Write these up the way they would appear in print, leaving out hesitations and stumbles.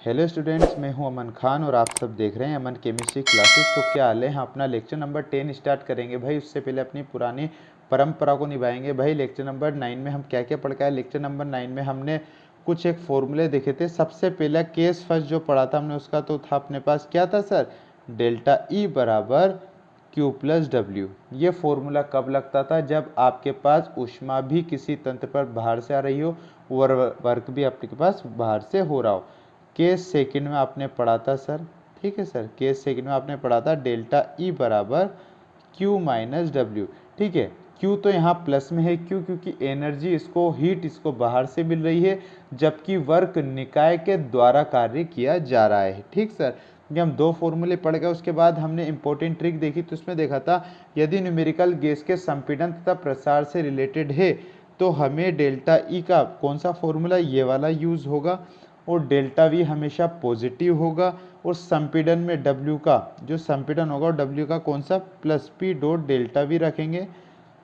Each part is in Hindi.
हेलो स्टूडेंट्स, मैं हूं अमन खान और आप सब देख रहे हैं अमन केमिस्ट्री क्लासेस। तो क्या हाल है, हम अपना लेक्चर नंबर 10 स्टार्ट करेंगे भाई। उससे पहले अपनी पुरानी परंपरा को निभाएंगे भाई। लेक्चर नंबर 9 में हम क्या क्या पढ़ के आए। लेक्चर नंबर 9 में हमने कुछ एक फॉर्मूले देखे थे। सबसे पहला केस फर्स्ट जो पढ़ा था हमने, उसका तो था अपने पास क्या था सर, डेल्टा ई बराबर Q प्लस डब्ल्यू। ये फॉर्मूला कब लगता था, जब आपके पास ऊष्मा भी किसी तंत्र पर बाहर से आ रही हो और वर्क भी आपके पास बाहर से हो रहा हो। केस सेकंड में आपने पढ़ा था सर, ठीक है सर, केस सेकंड में आपने पढ़ा था डेल्टा ई बराबर Q माइनस डब्ल्यू। ठीक है, Q तो यहाँ प्लस में है, क्यों, क्योंकि एनर्जी इसको, हीट इसको बाहर से मिल रही है, जबकि वर्क निकाय के द्वारा कार्य किया जा रहा है। ठीक सर, ये हम दो फॉर्मूले पढ़ गए। उसके बाद हमने इंपॉर्टेंट ट्रिक देखी, तो उसमें देखा था यदि न्यूमेरिकल गैस के संपीड़न तथा प्रसार से रिलेटेड है तो हमें डेल्टा ई का कौन सा फॉर्मूला, ये वाला यूज होगा, और डेल्टा वी हमेशा पॉजिटिव होगा, और संपीड़न में डब्ल्यू का जो संपीड़न होगा डब्ल्यू का कौन सा, plus P dot delta we रखेंगे।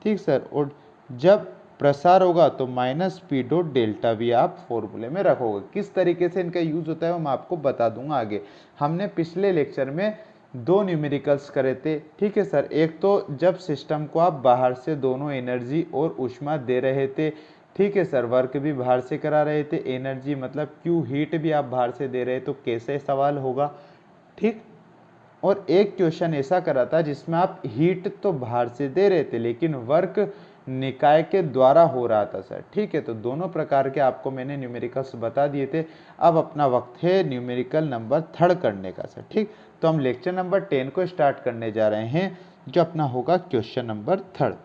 ठीक सर, और जब प्रसार होगा तो minus P dot delta we आप फॉर्मूले में रखोगे। किस तरीके से इनका यूज होता है वो मैं आपको बता दूंगा आगे। हमने पिछले लेक्चर में दो न्यूमेरिकल्स करे थे, ठीक है सर। एक तो जब सिस्टम को आप बाहर से दोनों एनर्जी और ऊष्मा दे रहे थे, ठीक है सर, वर्क भी बाहर से करा रहे थे, एनर्जी मतलब क्यू हीट भी आप बाहर से दे रहे, तो कैसे सवाल होगा। ठीक, और एक क्वेश्चन ऐसा करा था जिसमें आप हीट तो बाहर से दे रहे थे लेकिन वर्क निकाय के द्वारा हो रहा था सर। ठीक है, तो दोनों प्रकार के आपको मैंने न्यूमेरिकल्स बता दिए थे। अब अपना वक्त है न्यूमेरिकल नंबर 3 करने का सर। ठीक, तो हम लेक्चर नंबर 10 को स्टार्ट करने जा रहे हैं, जो अपना होगा क्वेश्चन नंबर 3।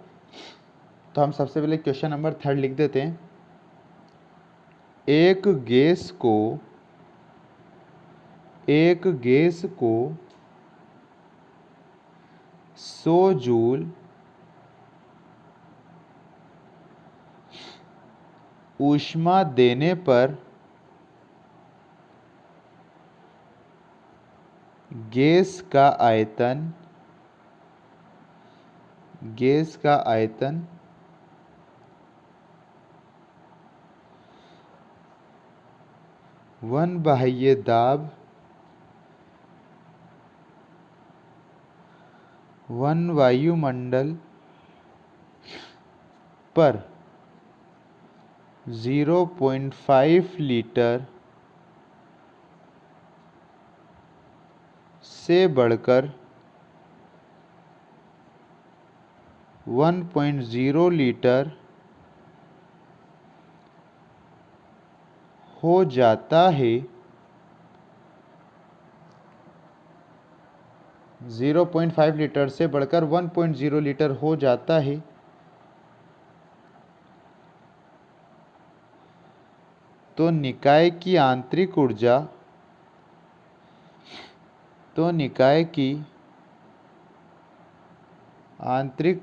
तो हम सबसे पहले क्वेश्चन नंबर 3 लिख देते हैं। एक गैस को 100 जूल ऊष्मा देने पर गैस का आयतन 1 बाह्य दाब 1 वायुमंडल पर 0.5 लीटर से बढ़कर 1.0 लीटर हो जाता है। 0.5 लीटर से बढ़कर 1.0 लीटर हो जाता है तो निकाय की आंतरिक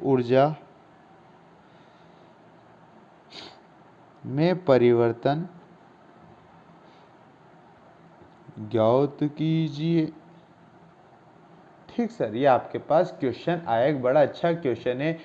ऊर्जा में परिवर्तन ज्ञात कीजिए। ठीक सर, ये आपके पास क्वेश्चन आया, एक बड़ा अच्छा क्वेश्चन है।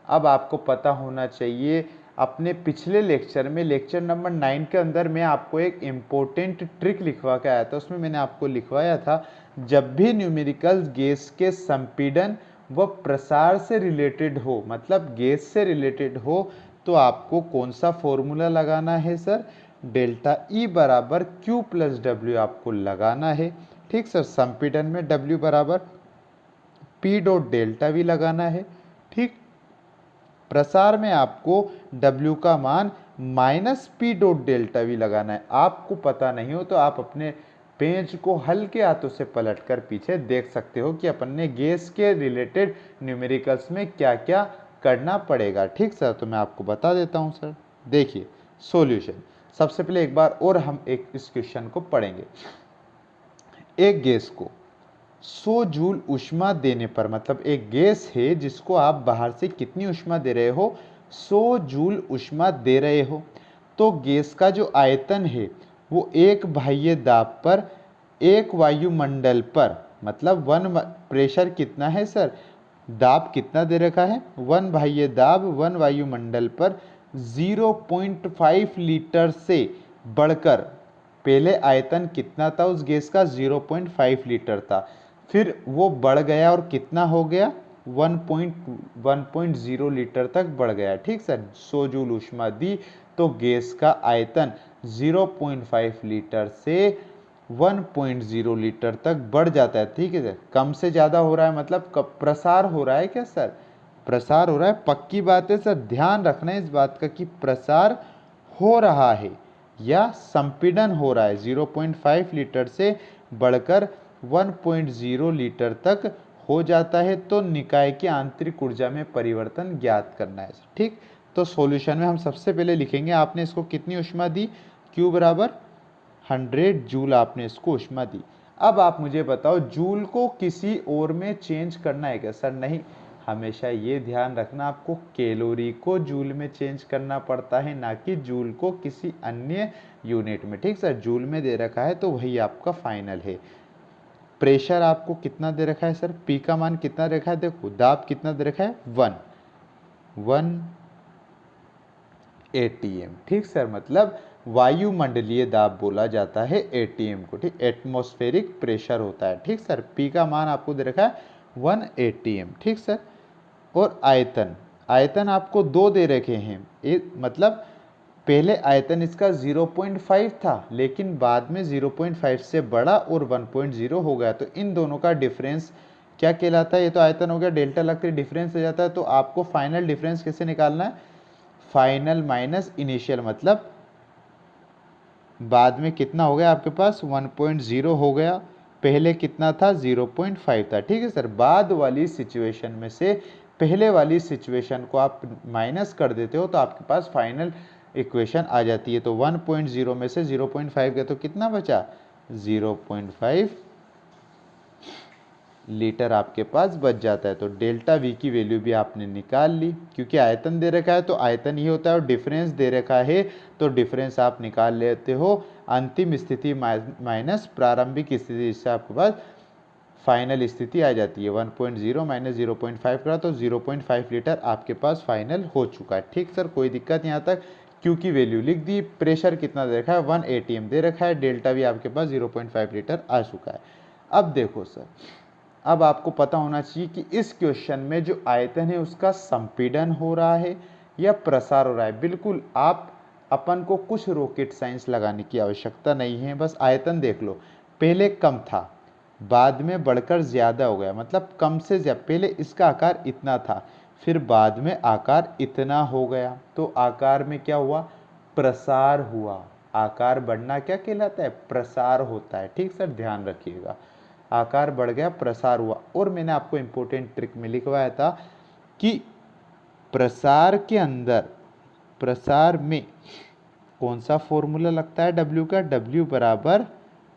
अब आपको पता होना चाहिए, अपने पिछले लेक्चर में लेक्चर नंबर 9 के अंदर मैं आपको एक इम्पोर्टेंट ट्रिक लिखवा के आया था। उसमें मैंने आपको लिखवाया था, जब भी न्यूमेरिकल्स गैस के संपीड़न व प्रसार से रिलेटेड हो, मतलब गैस से रिलेटेड हो, तो आपको कौन सा फॉर्मूला लगाना है सर, डेल्टा ई बराबर Q प्लस डब्ल्यू आपको लगाना है। ठीक सर, संपीड़न में W बराबर P डॉट डेल्टा वी लगाना है। ठीक, प्रसार में आपको W का मान minus P dot delta we लगाना है। आपको पता नहीं हो तो आप अपने पेज को हल्के हाथों से पलटकर पीछे देख सकते हो कि अपन ने गैस के रिलेटेड न्यूमेरिकल्स में क्या क्या करना पड़ेगा। ठीक सर, तो मैं आपको बता देता हूं सर। देखिए सॉल्यूशन, सबसे पहले एक बार और हम इस क्वेश्चन को पढ़ेंगे। एक गैस को 100 जूल ऊष्मा देने पर, मतलब एक गैस है जिसको आप बाहर से कितनी ऊष्मा दे रहे हो, 100 जूल ऊष्मा दे रहे हो, तो गैस का जो आयतन है वो एक बाह्य दाब पर, एक वायुमंडल पर, मतलब 1 प्रेशर कितना है सर, दाब कितना दे रखा है, 1 बाह्य दाब 1 वायुमंडल पर 0.5 लीटर से बढ़कर पहले आयतन कितना था उस गैस का, 0.5 लीटर था, फिर वो बढ़ गया और कितना हो गया, 1.0 लीटर तक बढ़ गया। ठीक सर, 100 जूल ऊष्मा दी तो गैस का आयतन 0.5 लीटर से 1.0 लीटर तक बढ़ जाता है। ठीक है सर, कम से ज़्यादा हो रहा है मतलब प्रसार हो रहा है क्या सर, प्रसार हो रहा है, पक्की बात है सर। ध्यान रखना है इस बात का कि प्रसार हो रहा है या संपीड़न हो रहा है। 0.5 लीटर से बढ़कर 1.0 लीटर तक हो जाता है तो निकाय की आंतरिक ऊर्जा में परिवर्तन ज्ञात करना है। ठीक, तो सॉल्यूशन में हम सबसे पहले लिखेंगे आपने इसको कितनी ऊष्मा दी, Q बराबर 100 जूल आपने इसको ऊष्मा दी। अब आप मुझे बताओ जूल को किसी और में चेंज करना है क्या सर, नहीं, हमेशा ये ध्यान रखना आपको कैलोरी को जूल में चेंज करना पड़ता है, ना कि जूल को किसी अन्य यूनिट में। ठीक सर, जूल में दे रखा है तो वही आपका फाइनल है। प्रेशर आपको कितना दे रखा है सर, पी का मान कितना दे रखा है, देखो दाब कितना दे रखा है, 1 ATM। ठीक सर, मतलब वायुमंडलीय दाब बोला जाता है ATM को। ठीक, एटमॉस्फेरिक प्रेशर होता है। ठीक सर, पी का मान आपको दे रखा है 1 ATM। ठीक सर, और आयतन, आयतन आपको 2 दे रखे हैं, मतलब पहले आयतन इसका 0.5 था लेकिन बाद में 0.5 से बड़ा और 1.0 हो गया, तो इन दोनों का डिफरेंस क्या कहलाता है, ये तो आयतन हो गया, डेल्टा लगकर डिफरेंस हो जाता है। तो आपको फाइनल डिफरेंस कैसे निकालना है, फाइनल माइनस इनिशियल, मतलब बाद में कितना हो गया आपके पास 1.0 हो गया, पहले कितना था 0.5 था। ठीक है सर, बाद वाली सिचुएशन में से पहले वाली सिचुएशन को आप माइनस कर देते हो तो आपके पास फाइनल इक्वेशन आ जाती है। तो 1.0 में से 0.5 गया तो कितना बचा, 0.5 लीटर आपके पास बच जाता है। तो डेल्टा वी की वैल्यू भी आपने निकाल ली, क्योंकि आयतन दे रखा है तो आयतन ही होता है, और डिफरेंस दे रखा है तो डिफरेंस आप निकाल लेते हो, अंतिम स्थिति माइनस प्रारंभिक स्थिति, इससे आपके पास फाइनल स्थिति आ जाती है। 1.0 माइनस 0.5 करा तो 0.5 लीटर आपके पास फाइनल हो चुका है। ठीक सर, कोई दिक्कत यहाँ तक, क्यू की वैल्यू लिख दी, प्रेशर कितना दे रखा है 1 ATM दे रखा है, डेल्टा भी आपके पास 0.5 लीटर आ चुका है। अब देखो सर, अब आपको पता होना चाहिए कि इस क्वेश्चन में जो आयतन है उसका संपीड़न हो रहा है या प्रसार हो रहा है। बिल्कुल आप अपन को कुछ रॉकेट साइंस लगाने की आवश्यकता नहीं है, बस आयतन देख लो, पहले कम था बाद में बढ़कर ज़्यादा हो गया, मतलब कम से ज़्यादा, पहले इसका आकार इतना था फिर बाद में आकार इतना हो गया, तो आकार में क्या हुआ, प्रसार हुआ। आकार बढ़ना क्या कहलाता है, प्रसार होता है। ठीक सर, ध्यान रखिएगा, आकार बढ़ गया प्रसार हुआ। और मैंने आपको इंपॉर्टेंट ट्रिक में लिखवाया था कि प्रसार के अंदर, प्रसार में कौन सा फॉर्मूला लगता है W का, W बराबर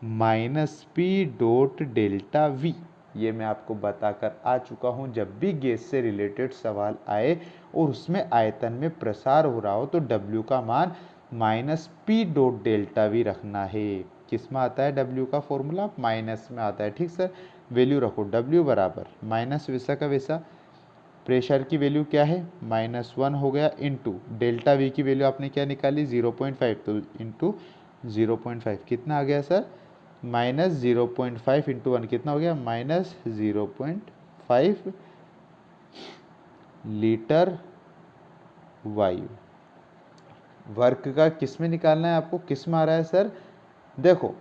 -P डॉट डेल्टा V। ये मैं आपको बताकर आ चुका हूँ, जब भी गैस से रिलेटेड सवाल आए और उसमें आयतन में प्रसार हो रहा हो तो W का मान -P डॉट डेल्टा V रखना है। किस में आता है W का फॉर्मूला, माइनस में आता है। ठीक सर, वैल्यू रखो W बराबर माइनस वैसा का वैसा, प्रेशर की वैल्यू क्या है -1 हो गया, इंटू डेल्टा वी की वैल्यू आपने क्या निकाली 0.5, तो इंटू 0.5 कितना आ गया सर, -0.5 इंटू 1 कितना हो गया, -0.5 लीटर वायु। वर्क का किस में निकालना है आपको, किस में आ रहा है सर, देखो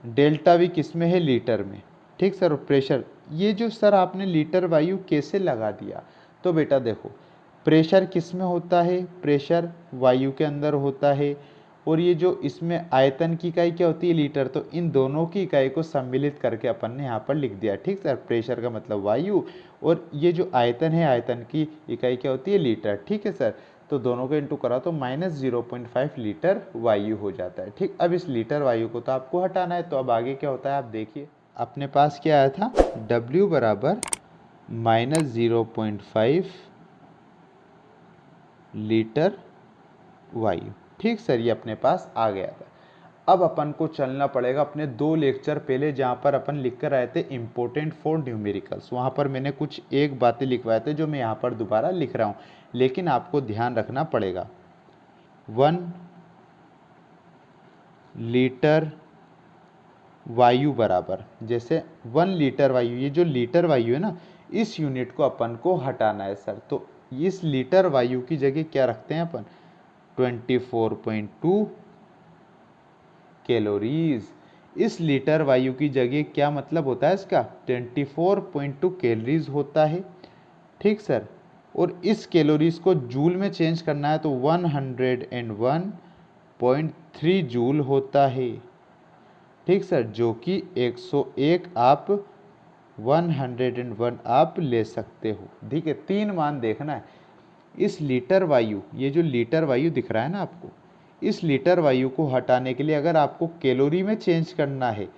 डेल्टा वी किस में है, लीटर में। ठीक सर, और प्रेशर, ये जो सर आपने लीटर वायु कैसे लगा दिया, तो बेटा देखो प्रेशर किस में होता है, प्रेशर वायु के अंदर होता है, और ये जो इसमें आयतन की इकाई क्या होती है, लीटर, तो इन दोनों की इकाई को सम्मिलित करके अपन ने यहाँ पर लिख दिया। ठीक सर, प्रेशर का मतलब वायु, और ये जो आयतन है आयतन की इकाई क्या होती है, लीटर। ठीक है सर, तो दोनों को इंटू करा तो -0.5 लीटर वायु हो जाता है। ठीक, अब इस लीटर वायु को तो आपको हटाना है, तो अब आगे क्या होता है आप देखिए, अपने पास क्या आया था, W बराबर -0.5 लीटर वायु। ठीक सर, ये अपने पास आ गया था। अब अपन को चलना पड़ेगा अपने 2 लेक्चर पहले, जहाँ पर अपन लिख कर आए थे इम्पोर्टेंट फॉर न्यूमेरिकल्स। वहाँ पर मैंने कुछ एक बातें लिखवाए थे जो मैं यहाँ पर दोबारा लिख रहा हूँ, लेकिन आपको ध्यान रखना पड़ेगा। 1 लीटर वायु बराबर, जैसे 1 लीटर वायु, ये जो लीटर वायु है ना, इस यूनिट को अपन को हटाना है सर। तो इस लीटर वायु की जगह क्या रखते हैं अपन, 24.2 कैलोरीज। इस लीटर वायु की जगह क्या मतलब होता है इसका, 24.2 कैलोरीज होता है। ठीक सर, और इस कैलोरीज को जूल में चेंज करना है तो 101.3 जूल होता है। ठीक सर, जो कि 101 आप 101 आप ले सकते हो। ठीक है, 3 मान देखना है। इस लीटर वायु, ये जो लीटर वायु दिख रहा है ना आपको, इस लीटर वायु को हटाने के लिए अगर आपको कैलोरी में चेंज करना है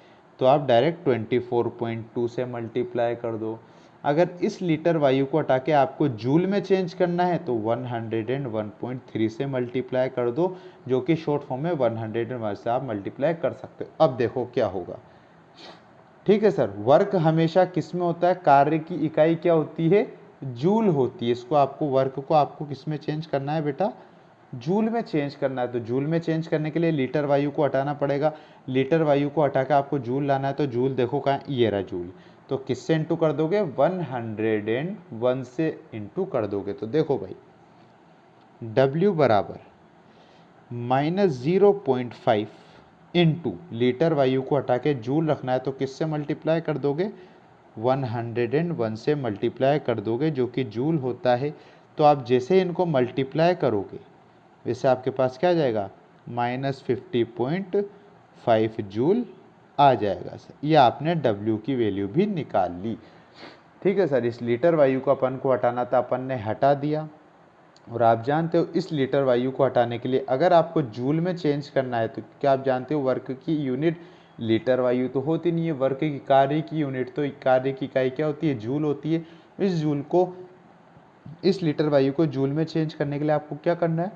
तो आप डायरेक्ट 24.2 से मल्टीप्लाई कर दो। अगर इस लीटर वायु को हटा के आपको जूल में चेंज करना है तो 101.3 से मल्टीप्लाई कर दो, जो कि शॉर्ट फॉर्म में 101 से आप मल्टीप्लाई कर सकते हो। अब देखो क्या होगा। ठीक है सर, वर्क हमेशा किस में होता है, कार्य की इकाई क्या होती है, जूल होती है। इसको आपको वर्क को आपको किस में चेंज करना है बेटा, जूल में चेंज करना है। तो जूल में चेंज करने के लिए लीटर वायु को हटाना पड़ेगा। लीटर वायु को हटा के आपको जूल लाना है, तो जूल देखो कहाँ, ये रहा जूल। तो किससे इंटू कर दोगे, 101 से इंटू कर दोगे। तो देखो भाई, W बराबर -0.5 इंटू लीटर वायु को हटा के जूल रखना है, तो किससे मल्टीप्लाई कर दोगे, 101 से मल्टीप्लाई कर दोगे, जो कि जूल होता है। तो आप जैसे इनको मल्टीप्लाई करोगे वैसे आपके पास क्या आ जाएगा, -50.5 जूल आ जाएगा सर। ये आपने W की वैल्यू भी निकाल ली। ठीक है सर, इस लीटर वायु को अपन को हटाना था, अपन ने हटा दिया। और आप जानते हो इस लीटर वायु को हटाने के लिए अगर आपको जूल में चेंज करना है तो क्या आप जानते हो वर्क की यूनिट लीटर वायु तो होती नहीं है, वर्क की कार्य की यूनिट, तो कार्य की इकाई क्या होती है, जूल होती है। इस जूल को, इस लीटर वायु को जूल में चेंज करने के लिए आपको क्या करना है,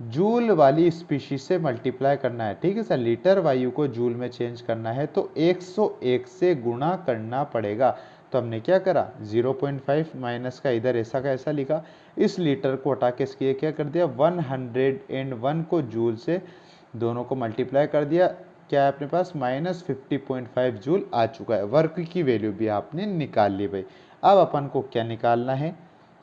जूल वाली स्पीशीज से मल्टीप्लाई करना है। ठीक है सर, लीटर वायु को जूल में चेंज करना है तो 101 से गुणा करना पड़ेगा। तो हमने क्या करा, 0.5 माइनस का इधर ऐसा का ऐसा लिखा, इस लीटर को हटा के इसके क्या कर दिया, 101 को जूल से दोनों को मल्टीप्लाई कर दिया। क्या है अपने पास, -50.5 जूल आ चुका है। वर्क की वैल्यू भी आपने निकाल ली भाई। अब अपन को क्या निकालना है,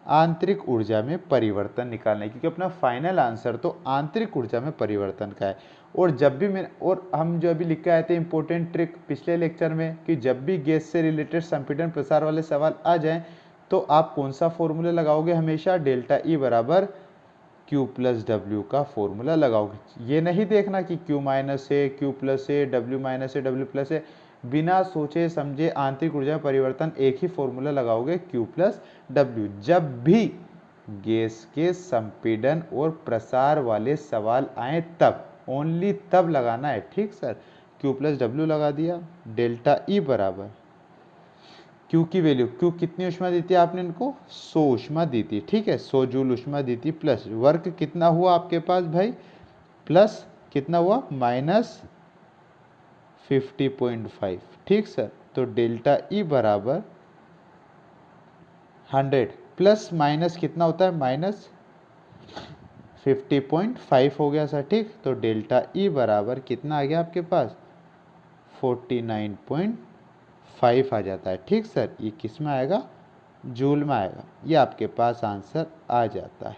आंतरिक ऊर्जा में परिवर्तन निकालना है, क्योंकि अपना फाइनल आंसर तो आंतरिक ऊर्जा में परिवर्तन का है। और जब भी मैं, और हम जो अभी लिख के आए थे इंपॉर्टेंट ट्रिक पिछले लेक्चर में, कि जब भी गैस से रिलेटेड संपीड़न प्रसार वाले सवाल आ जाएं तो आप कौन सा फॉर्मूला लगाओगे, हमेशा डेल्टा ई बराबर Q प्लस W का फॉर्मूला लगाओगे। ये नहीं देखना कि Q माइनस है, Q प्लस है, W माइनस है, W प्लस है, बिना सोचे समझे आंतरिक ऊर्जा में परिवर्तन एक ही फॉर्मूला लगाओगे, Q प्लस W। जब भी गैस के संपीड़न और प्रसार वाले सवाल आए तब, ओनली तब लगाना है। ठीक सर, Q प्लस W लगा दिया, डेल्टा ई बराबर Q की वैल्यू, Q कितनी ऊष्मा दी थी आपने इनको, 100 ऊष्मा दी थी। ठीक है, 100 जूल ऊष्मा दी थी, प्लस वर्क कितना हुआ आपके पास भाई, प्लस कितना हुआ, -50.5। ठीक सर, तो डेल्टा ई बराबर 100 प्लस माइनस कितना होता है, -50.5 हो गया सर। ठीक, तो डेल्टा ई बराबर कितना आ गया आपके पास, 49.5 आ जाता है। ठीक सर, ये किस में आएगा, जूल में आएगा। ये आपके पास आंसर आ जाता है,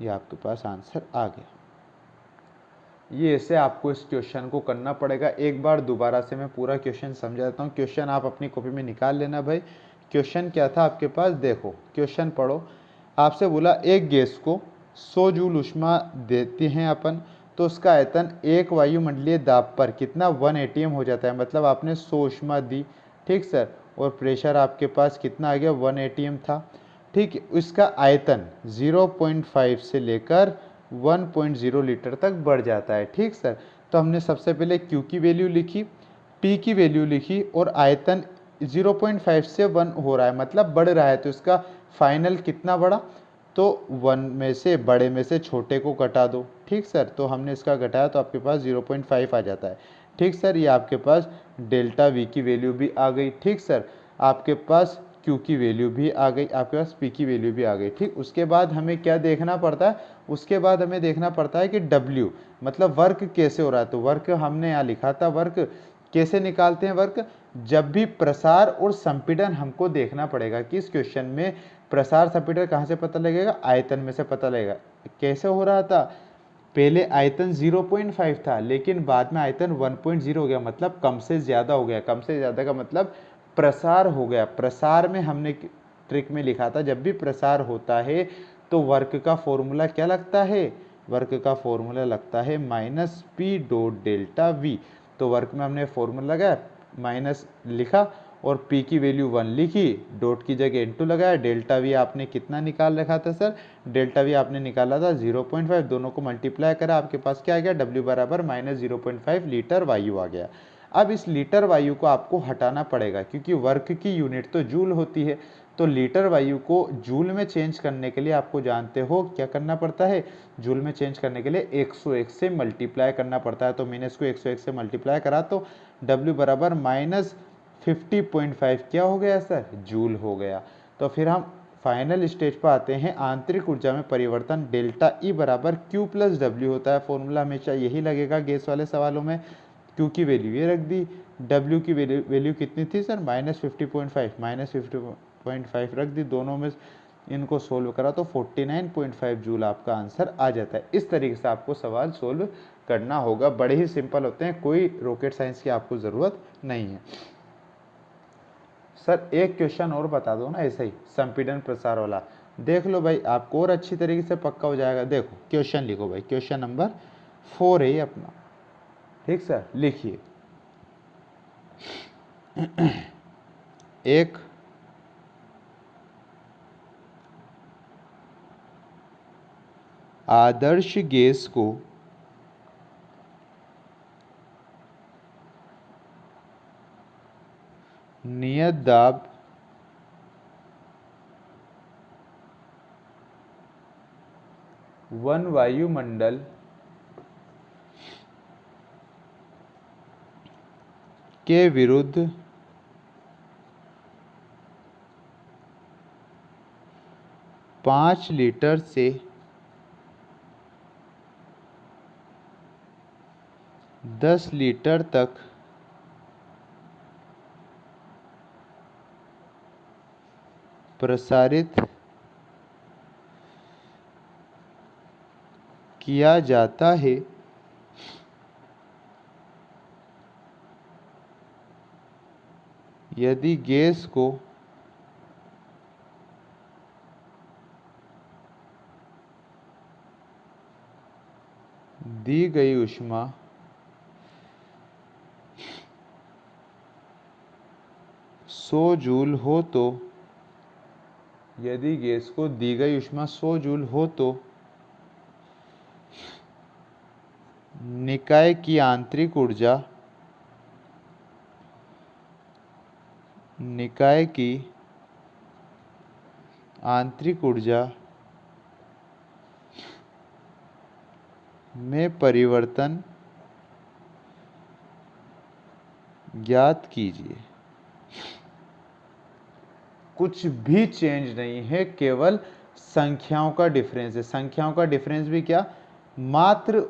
ये आपके पास आंसर आ गया। ये ऐसे आपको इस क्वेश्चन को करना पड़ेगा। एक बार दोबारा से मैं पूरा क्वेश्चन समझा देता हूँ। क्वेश्चन आप अपनी कॉपी में निकाल लेना भाई। क्वेश्चन क्या था आपके पास, देखो क्वेश्चन पढ़ो। आपसे बोला एक गैस को 100 जूल ऊष्मा देते हैं अपन, तो उसका आयतन एक वायुमंडलीय दाब पर कितना, 1 atm हो जाता है। मतलब आपने 100 ऊष्मा दी, ठीक सर, और प्रेशर आपके पास कितना आ गया, 1 atm था। ठीक है, उसका आयतन 0.5 से लेकर 1.0 लीटर तक बढ़ जाता है। ठीक सर, तो हमने सबसे पहले Q की वैल्यू लिखी, P की वैल्यू लिखी, और आयतन 0.5 से 1 हो रहा है, मतलब बढ़ रहा है। तो इसका फाइनल कितना बढ़ा, तो 1 में से, बड़े में से छोटे को घटा दो। ठीक सर, तो हमने इसका घटाया तो आपके पास 0.5 आ जाता है। ठीक सर, ये आपके पास डेल्टा V की वैल्यू भी आ गई। ठीक सर, आपके पास Q की वैल्यू भी आ गई, आपके पास P की वैल्यू भी आ गई। ठीक, उसके बाद हमें क्या देखना पड़ता है, उसके बाद हमें देखना पड़ता है कि W मतलब वर्क कैसे हो रहा है। तो वर्क हमने यहाँ लिखा था, वर्क कैसे निकालते हैं, वर्क जब भी प्रसार और संपीड़न हमको देखना पड़ेगा कि इस क्वेश्चन में प्रसार संपीड़न कहाँ से पता लगेगा, आयतन में से पता लगेगा। कैसे हो रहा था, पहले आयतन 0.5 था लेकिन बाद में आयतन 1.0 हो गया, मतलब कम से ज़्यादा हो गया। कम से ज़्यादा का मतलब प्रसार हो गया। प्रसार में हमने ट्रिक में लिखा था जब भी प्रसार होता है तो वर्क का फॉर्मूला क्या लगता है, वर्क का फॉर्मूला लगता है minus P dot delta we. तो वर्क में हमने फॉर्मूला लगाया, माइनस लिखा और P की वैल्यू 1 लिखी, डॉट की जगह इनटू लगाया। डेल्टा वी आपने कितना निकाल रखा था सर, डेल्टा वी आपने निकाला था 0.5, दोनों को मल्टीप्लाई करा, आपके पास क्या आ गया, W बराबर माइनस 0.5 लीटर वायु आ गया। अब इस लीटर वायु को आपको हटाना पड़ेगा क्योंकि वर्क की यूनिट तो जूल होती है। तो लीटर वायु को जूल में चेंज करने के लिए आपको जानते हो क्या करना पड़ता है, जूल में चेंज करने के लिए 101 से मल्टीप्लाई करना पड़ता है। तो मैंने इसको 101 से मल्टीप्लाई करा तो W बराबर माइनस 50.5 क्या हो गया सर, जूल हो गया। तो फिर हम फाइनल स्टेज पर आते हैं, आंतरिक ऊर्जा में परिवर्तन डेल्टा ई बराबर Q प्लस W होता है। फॉर्मूला हमेशा यही लगेगा गैस वाले सवालों में। Q की वैल्यू ये रख दी, W की वैल्यू कितनी थी सर, माइनस 50.5, माइनस 50.5 रख दी, दोनों में इनको सोल्व करा तो 49.5 जूल आपका आंसर आ जाता है। इस तरीके से आपको सवाल सोल्व करना होगा, बड़े ही सिंपल होते हैं, कोई रॉकेट साइंस की आपको ज़रूरत नहीं है। सर एक क्वेश्चन और बता दो ना ऐसे ही संपीड़न प्रसार वाला, देख लो भाई आपको और अच्छी तरीके से पक्का हो जाएगा। देखो क्वेश्चन लिखो भाई, क्वेश्चन नंबर 4 है ये अपना। ठीक सर, लिखिए एक आदर्श गैस को नियत दाब वन वायुमंडल के विरुद्ध 5 लीटर से 10 लीटर तक प्रसारित किया जाता है, यदि गैस को दी गई ऊष्मा 100 जूल हो तो, यदि गैस को दी गई ऊष्मा 100 जूल हो तो निकाय की आंतरिक ऊर्जा, निकाय की आंतरिक ऊर्जा में परिवर्तन ज्ञात कीजिए। कुछ भी चेंज नहीं है, केवल संख्याओं का डिफरेंस है। संख्याओं का डिफरेंस भी क्या, मात्र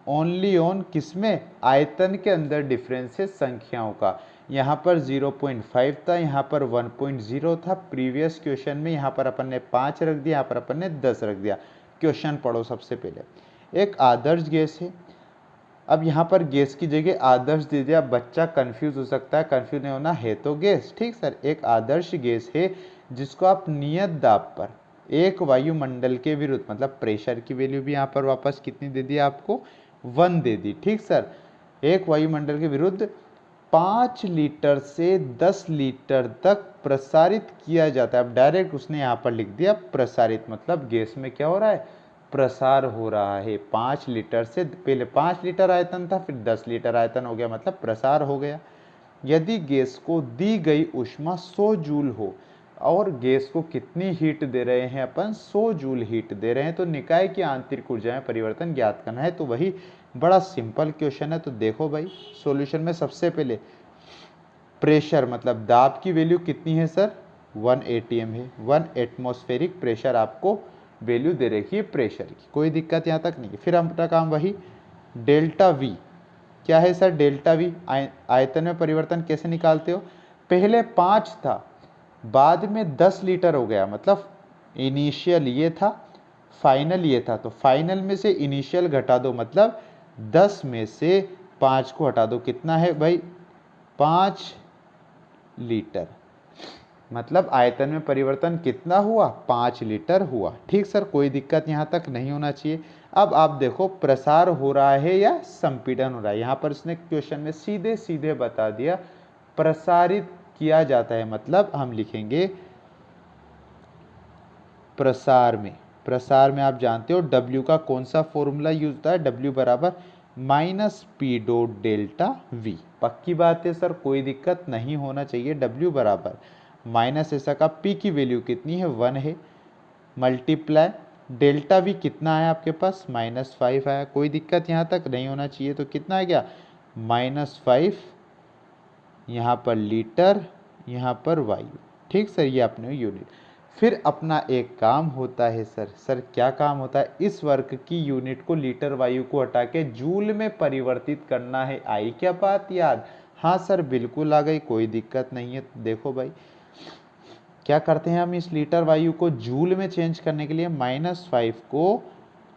ओनली ऑन किसमें, आयतन के अंदर डिफरेंस है संख्याओं का। यहाँ पर 0.5 था, यहाँ पर 1.0 था। प्रीवियस क्वेश्चन में यहाँ पर अपन ने 5 रख दिया, यहाँ पर अपन ने 10 रख दिया। क्वेश्चन पढ़ो सबसे पहले। एक आदर्श गैस है, अब यहाँ पर गैस की जगह आदर्श दे दिया, बच्चा कंफ्यूज हो सकता है, कंफ्यूज नहीं होना, है तो गैस। ठीक सर, एक आदर्श गैस है जिसको आप नियत दाब पर एक वायुमंडल के विरुद्ध, मतलब प्रेशर की वैल्यू भी यहाँ पर वापस कितनी दे दी आपको, 1 दे दी। ठीक सर, एक वायुमंडल के विरुद्ध 5 लीटर से 10 लीटर तक प्रसारित किया जाता है। अब डायरेक्ट उसने यहाँ पर लिख दिया प्रसारित, मतलब गैस में क्या हो रहा है, प्रसार हो रहा है। 5 लीटर से, पहले 5 लीटर आयतन था, फिर 10 लीटर आयतन हो गया, मतलब प्रसार हो गया। यदि गैस को दी गई ऊष्मा 100 जूल हो, और गैस को कितनी हीट दे रहे हैं अपन, 100 जूल हीट दे रहे हैं, तो निकाय की आंतरिक ऊर्जा में परिवर्तन ज्ञात करना है। तो वही बड़ा सिंपल क्वेश्चन है। तो देखो भाई सॉल्यूशन में सबसे पहले प्रेशर मतलब दाब की वैल्यू कितनी है सर, 1 atm है। 1 एटमॉस्फेरिक प्रेशर आपको वैल्यू दे रखी है प्रेशर की, कोई दिक्कत यहाँ तक नहीं है। फिर अपना काम वही डेल्टा वी, क्या है सर डेल्टा वी? आयतन में परिवर्तन कैसे निकालते हो? पहले 5 था, बाद में 10 लीटर हो गया, मतलब इनिशियल ये था, फाइनल ये था, तो फाइनल में से इनिशियल घटा दो, मतलब 10 में से 5 को हटा दो, कितना है भाई? 5 लीटर। मतलब आयतन में परिवर्तन कितना हुआ? 5 लीटर हुआ। ठीक सर, कोई दिक्कत यहाँ तक नहीं होना चाहिए। अब आप देखो प्रसार हो रहा है या संपीड़न हो रहा है। यहाँ पर इसने क्वेश्चन में सीधे सीधे बता दिया प्रसारित किया जाता है, मतलब हम लिखेंगे प्रसार में। प्रसार में आप जानते हो W का कौन सा फॉर्मूला यूज होता है? W बराबर minus P dot delta we. पक्की बात है सर, कोई दिक्कत नहीं होना चाहिए। W बराबर माइनस ऐसा का P की वैल्यू कितनी है? 1 है, मल्टीप्लाई डेल्टा वी कितना है आपके पास? -5 आया, कोई दिक्कत यहाँ तक नहीं होना चाहिए। तो कितना आ गया? -5 यहाँ पर लीटर, यहाँ पर वायु। ठीक सर, ये अपने यूनिट। फिर अपना एक काम होता है सर क्या काम होता है? इस वर्ग की यूनिट को लीटर वायु को हटा के जूल में परिवर्तित करना है। आई क्या बात याद? हाँ सर बिल्कुल आ गई, कोई दिक्कत नहीं है। देखो भाई क्या करते हैं हम इस लीटर वायु को जूल में चेंज करने के लिए -5 को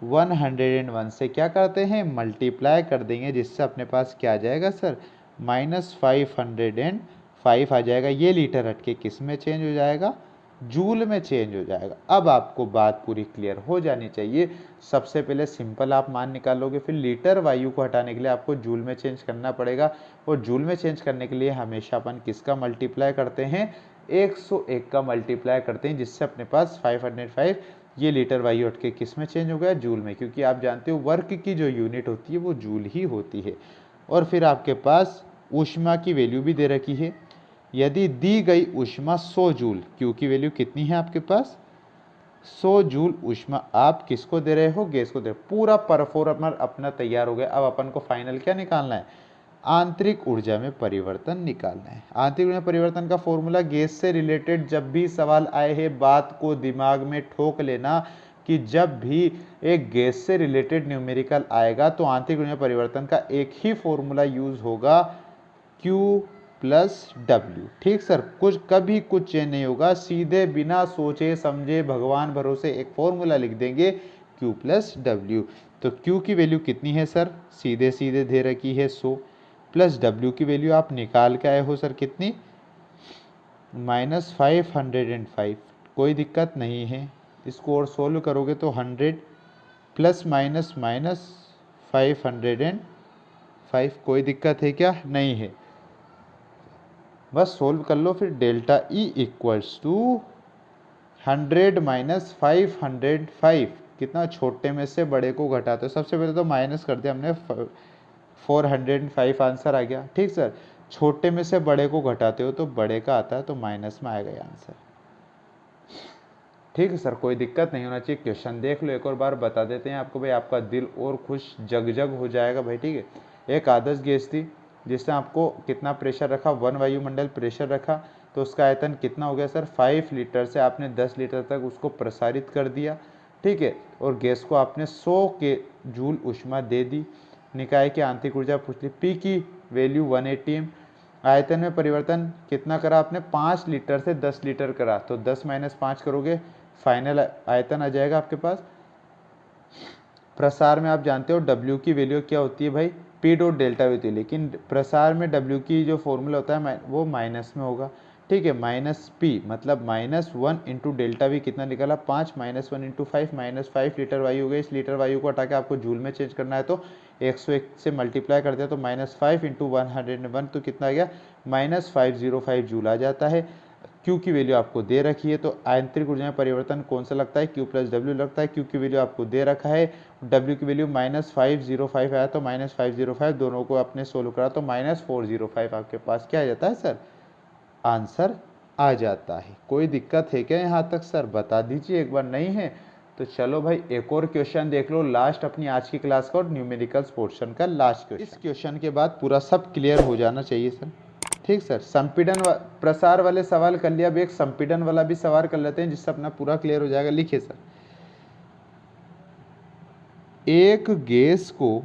101 से क्या करते हैं? मल्टीप्लाई कर देंगे, जिससे अपने पास क्या आ जाएगा सर? -505 आ जाएगा। ये लीटर हटके किस में चेंज हो जाएगा? जूल में चेंज हो जाएगा। अब आपको बात पूरी क्लियर हो जानी चाहिए। सबसे पहले सिंपल आप मान निकालोगे, फिर लीटर वायु को हटाने के लिए आपको जूल में चेंज करना पड़ेगा, और जूल में चेंज करने के लिए हमेशा अपन किसका मल्टीप्लाई करते हैं? 101 का मल्टीप्लाई करते हैं, जिससे अपने पास 505 ये लीटर वायु हट के किस में चेंज हो गया? जूल में, क्योंकि आप जानते हो वर्क की जो यूनिट होती है वो जूल ही होती है। और फिर आपके पास ऊष्मा की वैल्यू भी दे रखी है। यदि दी गई ऊष्मा 100 जूल, क्यू की वैल्यू कितनी है आपके पास? 100 जूल ऊष्मा आप किसको दे रहे हो? गैस को दे रहे हो। पूरा परफॉर्मर अपना तैयार हो गया। अब अपन को फाइनल क्या निकालना है? आंतरिक ऊर्जा में परिवर्तन निकालना है। आंतरिक ऊर्जा परिवर्तन का फॉर्मूला गैस से रिलेटेड जब भी सवाल आए हैं, बात को दिमाग में ठोक लेना कि जब भी एक गैस से रिलेटेड न्यूमेरिकल आएगा तो आंतरिक ऊर्जा परिवर्तन का एक ही फॉर्मूला यूज होगा, Q + W। ठीक सर, कुछ कभी कुछ चेंज नहीं होगा, सीधे बिना सोचे समझे भगवान भरोसे एक फॉर्मूला लिख देंगे Q + W। तो Q की वैल्यू कितनी है सर? सीधे सीधे दे रखी है 100, प्लस W की वैल्यू आप निकाल के आए हो सर कितनी? -505। कोई दिक्कत नहीं है, इसको और सोल्व करोगे तो 100 प्लस माइनस माइनस 505। कोई दिक्कत है क्या? नहीं है, बस सोल्व कर लो। फिर डेल्टा E = 100 - 505। कितना? छोटे में से बड़े को घटाते हो। सबसे पहले तो माइनस कर दिया हमने, 405 आंसर आ गया। ठीक सर, छोटे में से बड़े को घटाते हो तो बड़े का आता है, तो माइनस में आएगा आंसर। ठीक है सर, कोई दिक्कत नहीं होना चाहिए। क्वेश्चन देख लो एक और बार, बता देते हैं आपको भाई, आपका दिल और खुश जग हो जाएगा भाई। ठीक है, एक आदर्श गैस थी जिसने आपको कितना प्रेशर रखा? 1 वायुमंडल प्रेशर रखा, तो उसका आयतन कितना हो गया सर? 5 लीटर से आपने 10 लीटर तक उसको प्रसारित कर दिया। ठीक है, और गैस को आपने 100 के जूल ऊष्मा दे दी। निकाय की आंतरिक ऊर्जा पूछ ली, P की वैल्यू 1 atm। आयतन में परिवर्तन कितना करा आपने? 5 लीटर से 10 लीटर करा, तो 10 - 5 करोगे, फाइनल आयतन आ जाएगा आपके पास। प्रसार में आप जानते हो W की वैल्यू क्या होती है भाई? P डॉट डेल्टा होती है, लेकिन प्रसार में W की जो फॉर्मूला होता है वो माइनस में होगा। ठीक है, -P मतलब -1 × डेल्टा वी कितना निकला? 5 - 1 × 5 -5 लीटर वायु हो गई। इस लीटर वायु को हटा के आपको जूल में चेंज करना है, तो 101 से मल्टीप्लाई कर दिया तो -5 × 101, तो कितना आ गया? -505 जूल आ जाता है। Q की वैल्यू आपको दे रखी है, तो आंतरिक ऊर्जा में परिवर्तन कौन सा लगता है? Q + W लगता है। Q की वैल्यू आपको दे रखा है, W की वैल्यू -505 आया, तो -505 दोनों को आपने सोल्व करा तो -405 आपके पास क्या आ जाता है सर? आंसर आ जाता है। कोई दिक्कत है क्या यहाँ तक सर? बता दीजिए एक बार। नहीं है तो चलो भाई एक और क्वेश्चन देख लो, लास्ट अपनी आज की क्लास का और न्यूमेरिकल्स पोर्शन का लास्ट क्वेश्चन। इस क्वेश्चन के बाद पूरा सब क्लियर हो जाना चाहिए सर। ठीक सर, प्रसार वाले सवाल कर लिया, अब एक संपीड़न वाला भी सवाल कर लेते हैं जिससे अपना पूरा क्लियर हो जाएगा। लिखिए सर, एक गैस को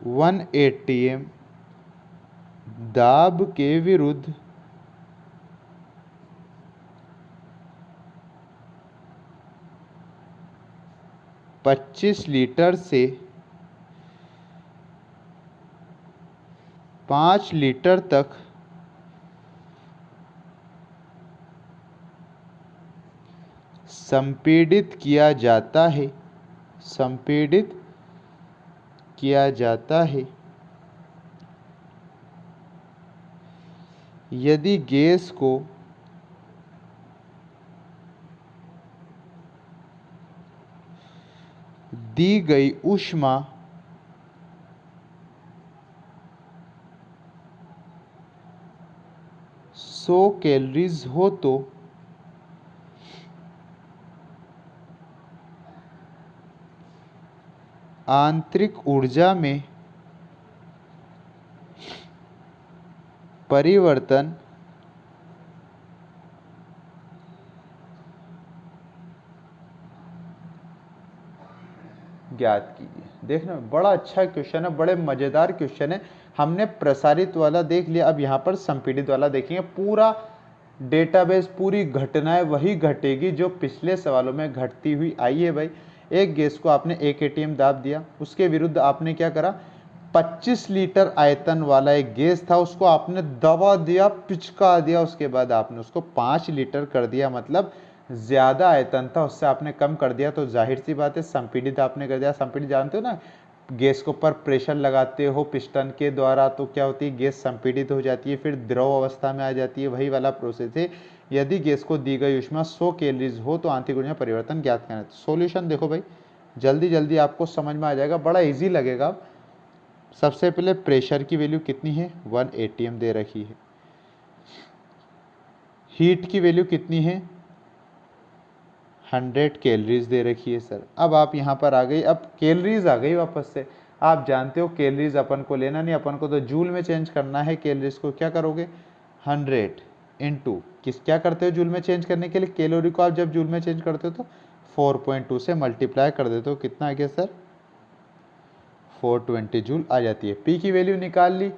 1 atm दाब के विरुद्ध 25 लीटर से 5 लीटर तक संपीड़ित किया जाता है, संपीड़ित किया जाता है। यदि गैस को दी गई ऊष्मा सौ कैलोरीज हो तो आंतरिक ऊर्जा में परिवर्तन ज्ञात कीजिए। देखना बड़ा अच्छा क्वेश्चन है, बड़े मजेदार क्वेश्चन है। हमने प्रसारित वाला देख लिया, अब यहाँ पर संपीड़ित वाला देखेंगे। पूरा डेटाबेस, पूरी घटनाएं वही घटेगी जो पिछले सवालों में घटती हुई आई है भाई। एक गैस को आपने 1 एटीएम दाब दिया, उसके विरुद्ध आपने क्या करा, 25 लीटर आयतन वाला एक गैस था, उसको आपने दबा दिया, पिचका दिया, उसके बाद आपने उसको 5 लीटर कर दिया, मतलब ज्यादा आयतन था उससे आपने कम कर दिया, तो जाहिर सी बात है संपीड़ित आपने कर दिया। संपीड़ित जानते हो ना, गैस के ऊपर प्रेशर लगाते हो पिस्टन के द्वारा तो क्या होती है, गैस संपीड़ित हो जाती है, फिर द्रव अवस्था में आ जाती है, वही वाला प्रोसेस है। यदि गैस को दी गई ऊष्मा 100 कैलोरीज हो तो आंतरिक ऊर्जा परिवर्तन ज्ञात करना है। सॉल्यूशन देखो भाई, जल्दी जल्दी आपको समझ में आ जाएगा, बड़ा इजी लगेगा। सबसे पहले प्रेशर की वैल्यू कितनी है, 1 atm दे रखी है। हीट की वैल्यू कितनी है, 100 कैलोरीज दे रखी है सर। अब आप यहाँ पर आ गई, अब कैलोरीज आ गई वापस से। आप जानते हो कैलोरीज अपन को लेना नहीं, अपन को तो जूल में चेंज करना है। कैलोरीज को क्या करोगे, 100 इंटू क्या करते हो जूल में चेंज करने के लिए, कैलोरी को आप जब जूल में चेंज करते हो तो 4.2 से मल्टीप्लाई कर देते हो, कितना आ गया सर, 420 जूल आ जाती है। पी की वैल्यू निकाल ली,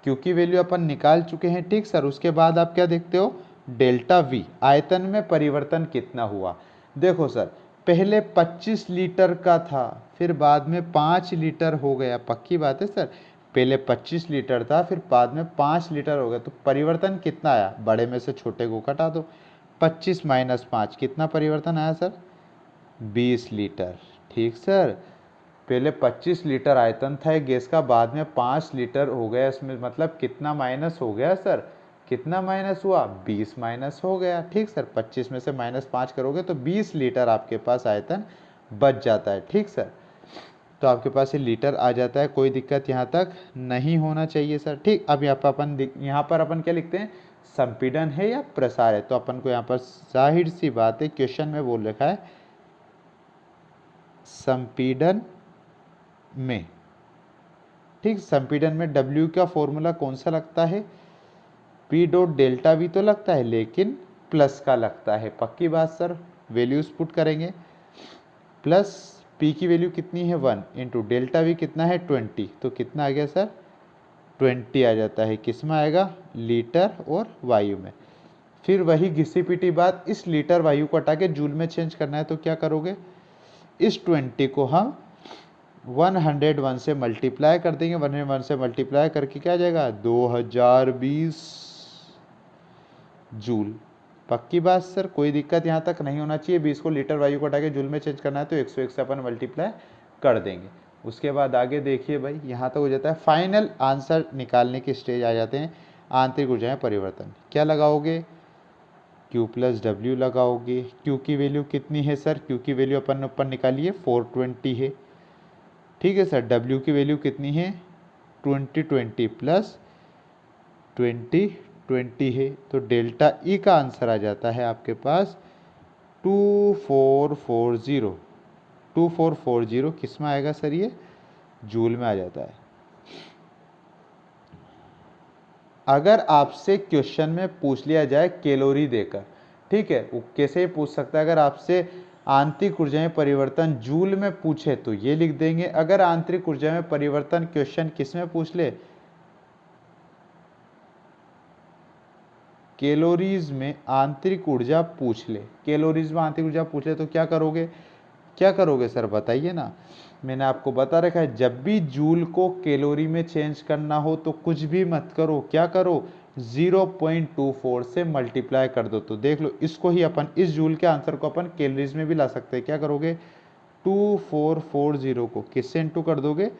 क्यू की वैल्यू अपन निकाल चुके हैं, ठीक सर। उसके बाद आप क्या देखते हो, डेल्टा वी, आयतन में परिवर्तन कितना हुआ। देखो सर, पहले 25 लीटर का था, फिर बाद में 5 लीटर हो गया, पक्की बात है सर। पहले 25 लीटर था, फिर बाद में 5 लीटर हो गया, तो परिवर्तन कितना आया, बड़े में से छोटे को घटा दो, 25 माइनस 5 कितना परिवर्तन आया सर, 20 लीटर। ठीक सर, पहले 25 लीटर आयतन था एक गैस का, बाद में 5 लीटर हो गया, इसमें मतलब कितना माइनस हो गया सर, कितना माइनस हुआ, 20 माइनस हो गया। ठीक सर, 25 में से -5 करोगे तो 20 लीटर आपके पास आयतन बच जाता है। ठीक सर, तो आपके पास ये लीटर आ जाता है, कोई दिक्कत यहाँ तक नहीं होना चाहिए सर। ठीक, अब यहाँ पर अपन क्या लिखते हैं, संपीड़न है या प्रसार है, तो अपन को यहाँ पर जाहिर सी बात है क्वेश्चन में बोल रखा है संपीड़न में। ठीक, संपीड़न में W का फॉर्मूला कौन सा लगता है, P डॉट डेल्टा वी तो लगता है, लेकिन प्लस का लगता है, पक्की बात सर। वैल्यूज पुट करेंगे, प्लस P की वैल्यू कितनी है 1 इंटू डेल्टा वी कितना है 20, तो कितना आ गया सर, 20 आ जाता है। किस में आएगा, लीटर और वायु में। फिर वही घिसी पिटी बात, इस लीटर वायु को हटा के जूल में चेंज करना है, तो क्या करोगे, इस 20 को हम 101 से मल्टीप्लाई कर देंगे, 101 से मल्टीप्लाई करके क्या आ जाएगा, 2020 जूल। पक्की बात सर, कोई दिक्कत यहाँ तक नहीं होना चाहिए। 20 को लीटर वायु को हटा के जूल में चेंज करना है, तो 101 से अपन मल्टीप्लाई कर देंगे। उसके बाद आगे देखिए भाई, यहाँ तक हो जाता है। फाइनल आंसर निकालने के स्टेज आ जाते हैं, आंतरिक ऊर्जा परिवर्तन। क्या लगाओगे, Q प्लस W लगाओगे। Q की वैल्यू कितनी है सर, Q की वैल्यू अपन ऊपर निकालिए 420 है। ठीक है सर, W की वैल्यू कितनी है, 2020 प्लस 2020 है, तो डेल्टा E का आंसर आ जाता है आपके पास 2440। 2440 किस में आएगा सर, ये जूल में आ जाता है। अगर आपसे क्वेश्चन में पूछ लिया जाए कैलोरी देकर, ठीक है, वो कैसे ही पूछ सकता है। अगर आपसे आंतरिक ऊर्जा में परिवर्तन जूल में पूछे तो ये लिख देंगे। अगर आंतरिक ऊर्जा में परिवर्तन क्वेश्चन किस में पूछ ले, कैलोरीज में आंतरिक ऊर्जा पूछ ले, कैलोरीज में आंतरिक ऊर्जा पूछ ले तो क्या करोगे, क्या करोगे सर बताइए ना। मैंने आपको बता रखा है, जब भी जूल को कैलोरी में चेंज करना हो तो कुछ भी मत करो, क्या करो, 0.24 से मल्टीप्लाई कर दो। तो देख लो, इसको ही अपन, इस जूल के आंसर को अपन कैलोरीज में भी ला सकते हैं। क्या करोगे, 2440 को किससे इंटू कर दोगे,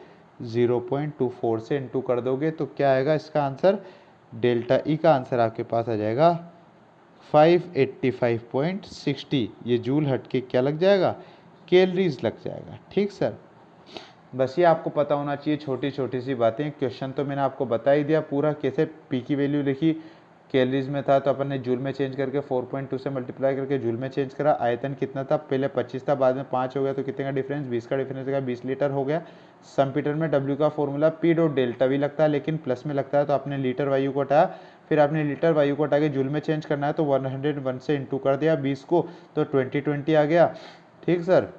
0.24 से इंटू कर दोगे तो क्या आएगा इसका आंसर, डेल्टा ई का आंसर आपके पास आ जाएगा 585.60। ये जूल हट के क्या लग जाएगा, कैलोरीज लग जाएगा। ठीक सर, बस ये आपको पता होना चाहिए छोटी छोटी सी बातें। क्वेश्चन तो मैंने आपको बता ही दिया पूरा, कैसे पी की वैल्यू लिखी, कैलोरीज में था तो अपन ने जूल में चेंज करके 4.2 से मल्टीप्लाई करके जूल में चेंज करा। आयतन कितना था, पहले 25 था, बाद में 5 हो गया, तो कितने का डिफरेंस, 20 का डिफरेंस होगा, 20 लीटर हो गया। सम में डब्ल्यू का फॉर्मूला पी डॉट डेल्टा भी लगता है, लेकिन प्लस में लगता है, तो आपने लीटर वायु को हटाया, फिर आपने लीटर वायु को हटा के जूल में चेंज करना है, तो 101 से इंटू कर दिया 20 को, तो 2020 आ गया। ठीक सर,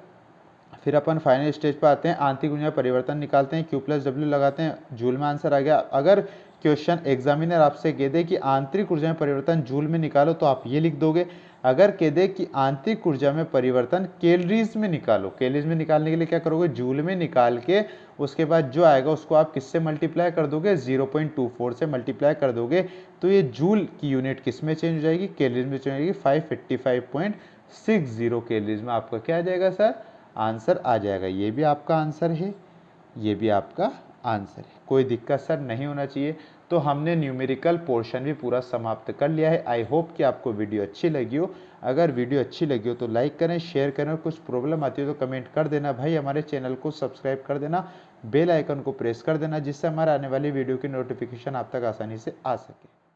फिर अपन फाइनल स्टेज पर आते हैं, आंतरिक ऊर्जा परिवर्तन निकालते हैं, Q प्लस डब्ल्यू लगाते हैं, जूल में आंसर आ गया। अगर क्वेश्चन एग्जामिनर आपसे कह दे कि आंतरिक ऊर्जा में परिवर्तन जूल में निकालो तो आप ये लिख दोगे। अगर कह दे कि आंतरिक ऊर्जा में परिवर्तन कैलोरीज में निकालो, कैलोरीज में निकालने के लिए क्या करोगे, जूल में निकाल के उसके बाद जो आएगा उसको आप किससे मल्टीप्लाई कर दोगे, 0.24 से मल्टीप्लाई कर दोगे, तो ये जूल की यूनिट किस में चेंज हो जाएगी, कैलोरीज में चेंज हो जाएगी। 585.60 कैलोरीज में आपका क्या आ जाएगा सर, आंसर आ जाएगा। ये भी आपका आंसर है, ये भी आपका आंसर है, कोई दिक्कत सर नहीं होना चाहिए। तो हमने न्यूमेरिकल पोर्शन भी पूरा समाप्त कर लिया है। आई होप कि आपको वीडियो अच्छी लगी हो। अगर वीडियो अच्छी लगी हो तो लाइक करें, शेयर करें, और कुछ प्रॉब्लम आती हो तो कमेंट कर देना। भाई हमारे चैनल को सब्सक्राइब कर देना, बेल आइकन को प्रेस कर देना, जिससे हमारे आने वाली वीडियो की नोटिफिकेशन आप तक आसानी से आ सके।